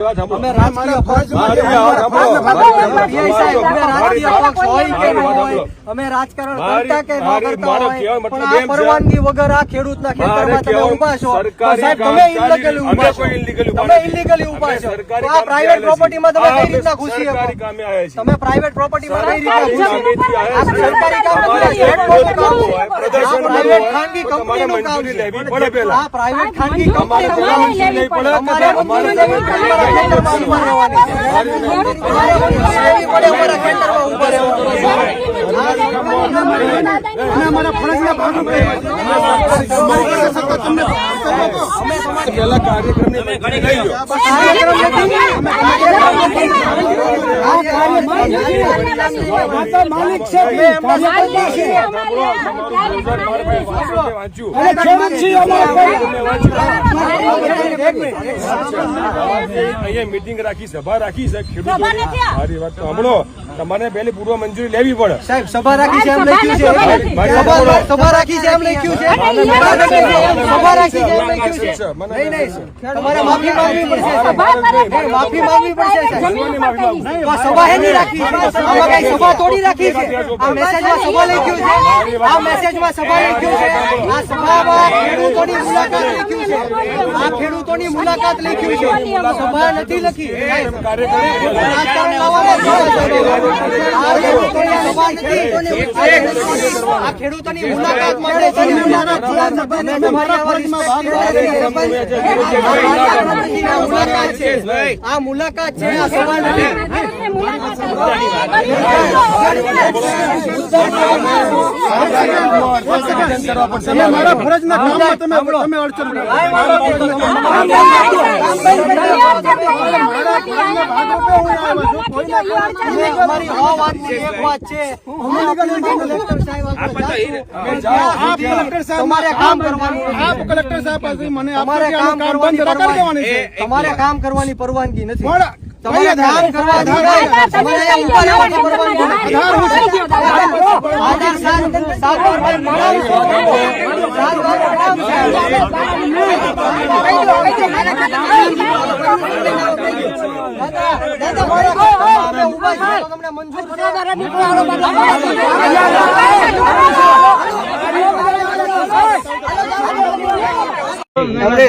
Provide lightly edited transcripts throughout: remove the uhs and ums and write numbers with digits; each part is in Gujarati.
અમે રાજકીય પક્ષ અમે રાજકારણ કરતા કે ન કરતા હોય પણ આ પરવાનગી વગર આ ખેડૂતના ખેતરમાં તમે ઉભા છો સાહેબ, તમે ઇલીગલી ઉભા છો, તમે ઇલીગલી ઉભા છો. આ પ્રાઇવેટ પ્રોપર્ટીમાં તમે કઈ રીતના ઘૂસી શકો? તમે પ્રાઇવેટ પ્રોપર્ટીમાં કઈ રીતના ઘૂસી? આ સરકારી કામ નથી, પ્રાઇવેટ ખાનગી કંપનીનું કામ છે. આ પ્રાઇવેટ ખાનગી કંપનીનું કામ છે. અમારે ખેતરમાં ઉભા રહેવાની છે. અમારા ખેતરમાં ઉભા રહેવાનું ફરજના ભાગરૂપે માલિક છે. અહીંયા મીટિંગ રાખી, સભા રાખી છે. મારી વાત તો સાંભળો, તમારે પહેલી પૂર્વ મંજૂરી લેવી પડે. સાહેબ, સભા રાખી છે એમ લખ્યું છે. સભા રાખી છે એમ લખ્યું છે. સભા રાખી છે એમ લખ્યું છે. નહીં નહીં, તમારે માફી માંગવી પડશે. માફી માંગવી પડશે. સભા એની રાખી, આમાં કઈ સભા તોડી રાખી છે. આ મેસેજમાં સભા લખ્યું છે. આ મેસેજમાં સભા લખ્યું છે. આ સભામાં ખેડૂતોની મુલાકાત લખ્યું છે. આ ખેડૂતોની મુલાકાત લખ્યું છે. સભા નથી લખી. રાજકારણ આ ખેડૂતોની મુલાકાત માટે આ મુલાકાત છે. આ સભા નથી. મારા ફરજના કામમાં તમે અડચણ તમારે કામ કરવાની પરવાનગી નથી. તમારે કામ કરવાની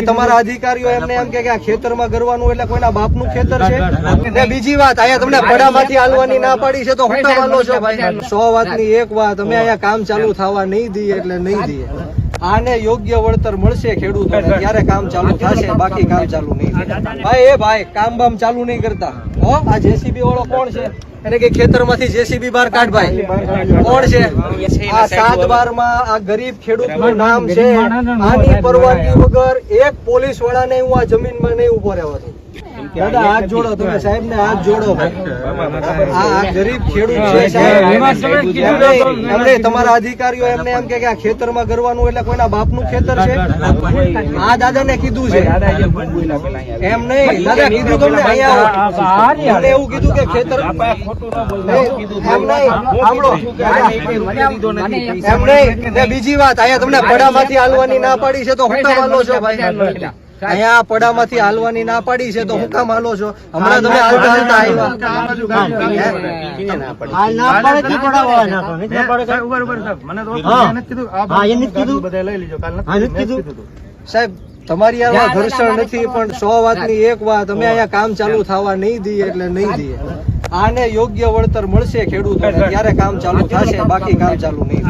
તમારા અધિકારીઓ એમને એમ કે આ ખેતરમાં કરવાનું એટલે કોઈના બાપનું ખેતર છે. બીજી વાત, અહીંયા તમને પડામાંથી હાલવાની ના પાડી છે તો હું હાલો છો ભાઈ? 100 વાતની એક વાત, અમે અહીંયા કામ ચાલુ થવા નહીં દઈએ એટલે નહીં દઈએ. આને યોગ્ય વળતર મળશે ખેડૂતોને ત્યારે કામ ચાલુ થશે, બાકી કામ ચાલુ નહીં. ભાઈ એ ભાઈ કામ બામ ચાલુ નહીં કરતા. આ જેસીબી વાળો કોણ છે? એને કે ખેતરમાંથી જેસીબી બહાર કાઢ. ભાઈ કોણ છે? આ 7/12 માં આ ગરીબ ખેડૂતનું નામ છે. આની પરવાનગી વગર એક પોલીસ વાળાને હું આ જમીનમાં નહીં ઉભો રહેવા દઉં. દાદા હાથ જોડો, તમે સાહેબ ને હાથ જોડો. આ ગરીબ ખેડૂત છે સાહેબ. એમને તમારા અધિકારીઓ એમને એમ કે આ ખેતરમાં કરવાનું એટલે કોઈના બાપનું ખેતર છે. આ દાદા ને કીધું છે એમ નહીં. દાદા કીધું તમને અહીંયા એવું કીધું કે ખેતર એમ નહીં. બીજી વાત, અહીંયા તમને પડામાંથી હાલવાની ના પાડી છે તો હું કામ હાલો છો ભાઈ? અહીંયા પડામાંથી હાલવાની ના પાડી છે તો હું કામ હાલો છો? હમણાં તમે હાલતા સાહેબ, તમારી આવા ઘર્ષણ નથી પણ 100 વાતની એક વાત, અમે અહીંયા કામ ચાલુ થવા નહીં દઈએ એટલે નહીં દઈએ. આને યોગ્ય વળતર મળશે ખેડૂતોને ત્યારે કામ ચાલુ થશે, બાકી કામ ચાલુ નહીં.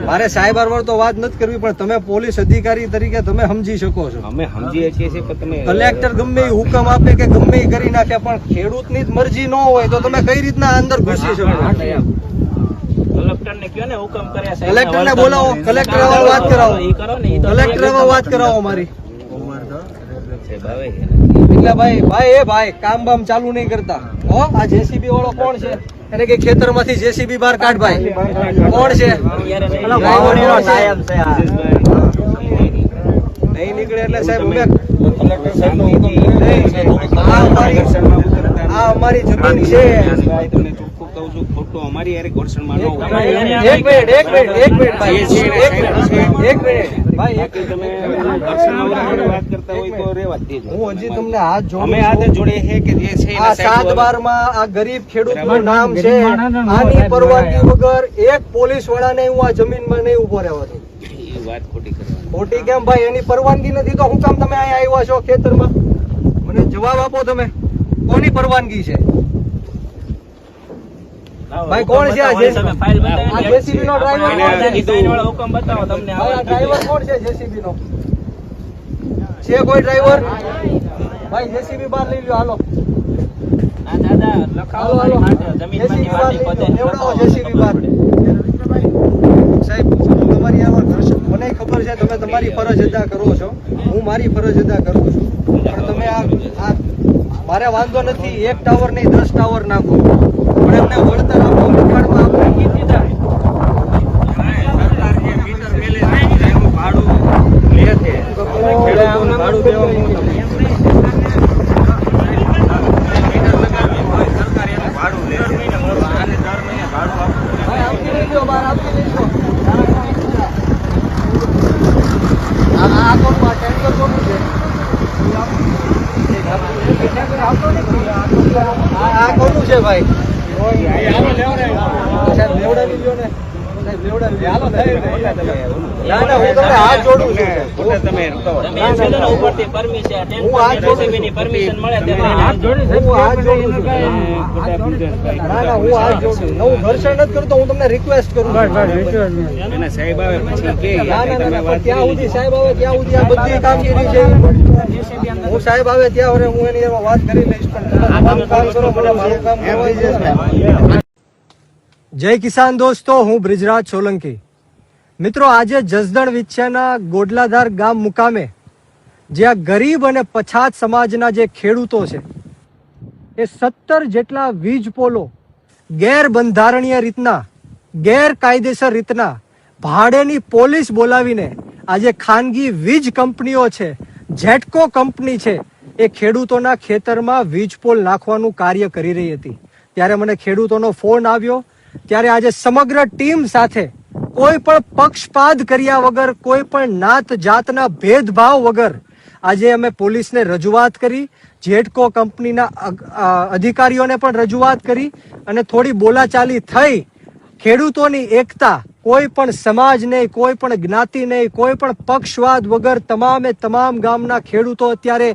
મારે સાયબર પર તો વાત નથી કરવી પણ તમે પોલીસ અધિકારી તરીકે તમે સમજી શકો છો. અમે સમજીએ છીએ પણ તમે કલેક્ટર ગમે એ હુકમ આપે કે ગમે એ કરી નાખે પણ ખેડૂતની જ મરજી ન હોય તો તમે કઈ રીતના અંદર ઘૂસી શકો? કલેક્ટરને કયો ને હુકમ કર્યા છે. કલેક્ટરને બોલાવો, કલેક્ટર વાત કરાવો, કલેક્ટર વાત કરાવો મારી. એટલે ભાઈ કામ બામ ચાલુ નહીં કરતા. આ જેસીબી વાળો કોણ છે? એને કે ખેતરમાંથી જેસીબી બહાર કાઢ. ભાઈ કોણ છે? નહીં નીકળે એટલે સાહેબ આ અમારી જમીન છે. કહું છું ખોટું અમારી યારે ઘર્ષણમાં ન હોય. એક મિનિટ ભાઈ, એક મિનિટ ભાઈ, તમે ઘર્ષણમાં વગરની વાત કરતા હોય તો રહેવા જ દેજો. હું હજી તમને હાથ જોડું અમે છું. હાથે જોડે છે કે જે છે આ 7/12 આ ગરીબ ખેડૂતનું નામ છે. આની પરવાનગી વગર એક પોલીસ વાળાને હું આ જમીનમાં નહીં ઉભો રહેવા દઉં. એ વાત ખોટી કરવાની. ખોટી કેમ ભાઈ? એની પરવાનગી નથી તો હું કામ તમે અહીંયા આવ્યા છો ખેતરમાં? મને જવાબ આપો તમે, કોની પરવાનગી છે? ભાઈ કોણ છે આ જેસીબી નો ડ્રાઈવર? એને કોણ છે? કીધું હુકમ બતાવો તમને. ભાઈ, આ ડ્રાઈવર કોણ છે જેસીબી નો? છે કોઈ ડ્રાઈવર? ભાઈ જેસીબી બહાર લઈ લ્યો, હાલો આ દાદા લખાવો હાલો. જમીનમાંથી JCB બહાર લઈ માટી લ્યો. ખોદે. લેવડાવો JCB બહાર. સાહેબ, હું તમારી આમાં ઘર્ષણ, મને ખબર છે તમે તમારી ફરજ અદા કરો છો, હું મારી ફરજ અદા કરું છું, પણ તમે આ મારે વાંધો નથી, 1 ટાવર નહીં 10 ટાવર નાખો, પણ એમને વળતર આપો. લખાણમાં આપો. સરકાર જે મીટર મેલે છે એનું ભાડું લે છે. ખેડૂતોને ભાડું દેવામાં મીટર લગાવી હોય સરકાર એનું ભાડું લે છે. આને દર મહિને ભાડું આપવું. ભાઈ, આપી લેજો, બહાર આપી લેજો. આ કોનું? આ ટેન્કર કોનું છે? આ કોનું છે ભાઈ? સાહેબ લેવડાવી લ્યો ને. સાહેબ લેવડાવી લ્યો. ના ના, હું તમને હાથ જોડું છું. ખોટા તમે રોકાવો. ના, ના, ના. ઉપરથી પરમિશન હું હાથ જોડું છું. પરમિશન મળે હું હાથ જોડું છું. ના ના, હું હાથ જોડું છું. હું ઘર્ષણ નથી કરતો, હું તમને રિક્વેસ્ટ કરું છું. એના સાહેબ આવે પછી કે ના ના ના, પણ ત્યાં સુધી સાહેબ આવે ત્યાં સુધી આ બધી કામગીરી છે. હું સાહેબ આવે ત્યાં હવે હું એની એમાં વાત કરી લઈશ, પણ તમે તમારું કામ કરો, મને મારું કામ કરવા દો. જય કિસાન દોસ્તો, હું બ્રિજરાજ સોલંકી. મિત્રો, આજે જસદણ વિછિયાના ગોડલાધાર ગામ મુકામે જ્યાં ગરીબ અને પછાત સમાજના જે ખેડૂતો છે એ 17 જેટલા વીજ પોલો ગેરબંધારણીય રીતના, ગેરકાયદેસર રીતના ભાડેની પોલીસ બોલાવીને આજે ખાનગી વીજ કંપનીઓ છે, જેટકો કંપની છે, એ ખેડૂતોના ખેતરમાં વીજ પોલ નાખવાનું કાર્ય કરી રહી હતી. ત્યારે મને ખેડૂતોનો ફોન આવ્યો. ત્યારે આજે સમગ્ર ટીમ સાથે કોઈ પણ પક્ષપાત કર્યા વગર, કોઈ પણ નાત જાતના ભેદભાવ વગર આજે અમે પોલીસને રજૂઆત કરી, જેટકો કંપનીના અધિકારીઓને પણ રજૂઆત કરી અને થોડી બોલાચાલી થઈ. ખેડૂતોની એકતા, કોઈ પણ સમાજ નહીં, કોઈ પણ જ્ઞાતિ નહીં, કોઈ પણ પક્ષવાદ વગર તમામે તમામ ગામના ખેડૂતો અત્યારે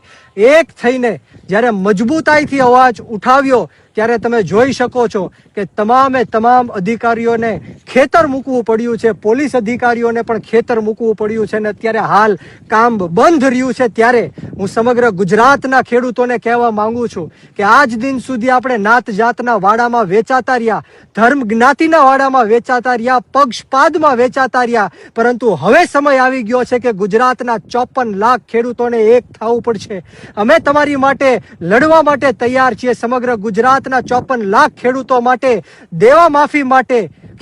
એક થઈને જ્યારે મજબૂતાઈથી અવાજ ઉઠાવ્યો ત્યારે તમે જોઈ શકો છો કે તમામે તમામ અધિકારીઓને ખેતર મૂકવું પડ્યું છે, પોલીસ અધિકારીઓને પણ ખેતર મૂકવું પડ્યું છે અને અત્યારે હાલ કામ બંધ રહ્યું છે. ત્યારે હું સમગ્ર ગુજરાતના ખેડૂતોને કહેવા માંગુ છું કે આજ દિન સુધી આપણે નાત જાતના વાડામાં વેચાતા રહ્યા, ધર્મ જ્ઞાતિના વાડામાં વેચાતા રહ્યા, પક્ષપાતમાં વેચાતા રહ્યા, પરંતુ હવે સમય આવી ગયો છે કે ગુજરાતના 54 લાખ ખેડૂતોને એક થવું પડશે. અમે તમારી માટે લડવા માટે તૈયાર છીએ. સમગ્ર ગુજરાતના 54 લાખ ખેડૂતો માટે, દેવા માફી માટે,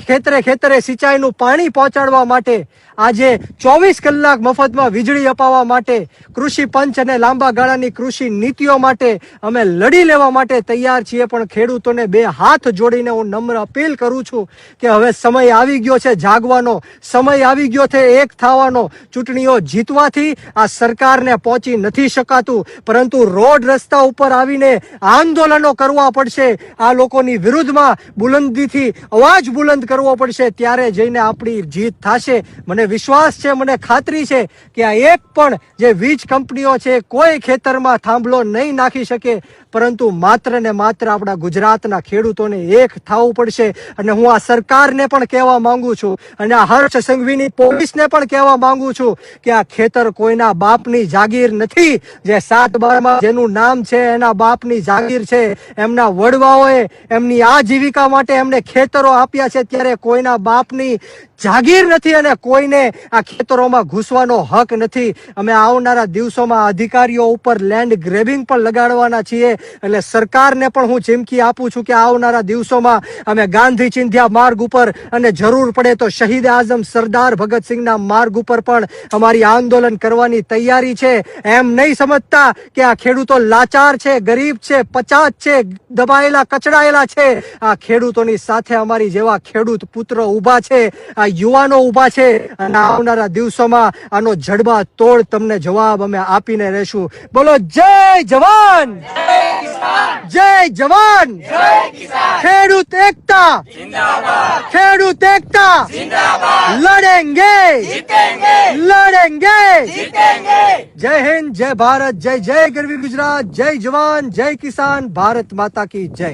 ખેતરે ખેતરે સિંચાઈનું પાણી પહોંચાડવા માટે, આજે 24 કલાક મફતમાં વીજળી અપાવવા માટે, કૃષિ પંચ અને લાંબા ગાળાની કૃષિ નીતિઓ માટે અમે લડી લેવા માટે તૈયાર છીએ. પણ ખેડૂતોને 2 હાથ જોડીને હું નમ્ર અપીલ કરું છું કે હવે સમય આવી ગયો છે જાગવાનો, સમય આવી ગયો છે એક થવાનો. ચૂંટણીઓ જીતવાથી આ સરકારને પહોંચી નથી શકાતું, પરંતુ રોડ રસ્તા ઉપર આવીને આંદોલનો કરવા પડશે. આ લોકોની વિરુદ્ધમાં બુલંદીથી અવાજ બુલંદ કરવો પડશે, ત્યારે જઈને આપણી જીત થશે. મને વિશ્વાસ છે, મને ખાતરી છે કે આ એક પણ જે વીજ કંપનીઓ છે કોઈ ખેતરમાં થાંભલો નહીં નાખી શકે, પરંતુ માત્ર ને માત્ર આપણા ગુજરાતના ખેડૂતોને એક થવું પડશે. અને હું આ સરકારને પણ કહેવા માંગુ છું અને આ હર્ષ સંઘવીની પોલીસને પણ કહેવા માંગુ છું કે આ ખેતર કોઈના બાપની જાગીર નથી. જે 7/12 જેનું નામ છે એના બાપની જાગીર છે. એમના વડવાઓએ એમની આજીવિકા માટે એમને ખેતરો આપ્યા છે, ત્યારે કોઈના બાપની જાગીર નથી અને કોઈને આ ખેતરોમાં ઘૂસવાનો હક નથી. અમે આવનારા દિવસોમાં અધિકારીઓ ઉપર લેન્ડ ગ્રેબિંગ પણ લગાડવાના છીએ. એટલે સરકારને પણ હું ચીમકી આપું છું કે આવનારા દિવસોમાં અમે ગાંધી ચિંધ્યા માર્ગ ઉપર અને જરૂર પડે તો શહીદ આઝમ સરદાર ભગતસિંહના માર્ગ ઉપર પણ અમારી આંદોલન કરવાની તૈયારી છે. એમ નહીં સમજતા કે આ ખેડૂતો લાચાર છે, ગરીબ છે, પછાત છે, દબાયેલા કચડાયેલા છે. આ ખેડૂતોની સાથે અમારી જેવા ખેડૂત પુત્ર ઊભા છે, આ યુવાનો ઊભા છે અને આવનારા દિવસોમાં આનો જડબા તોડ તમને જવાબ અમે આપીને રહેશું. બોલો જય જવાન, જય જવાન, ખેડૂત એકતા, ખેડૂત એકતા, લડેંગે, લડેંગે. જય હિન્દ, જય ભારત, જય જય ગરવી ગુજરાત, જય જવાન, જય કિસાન, ભારત માતા કી જય.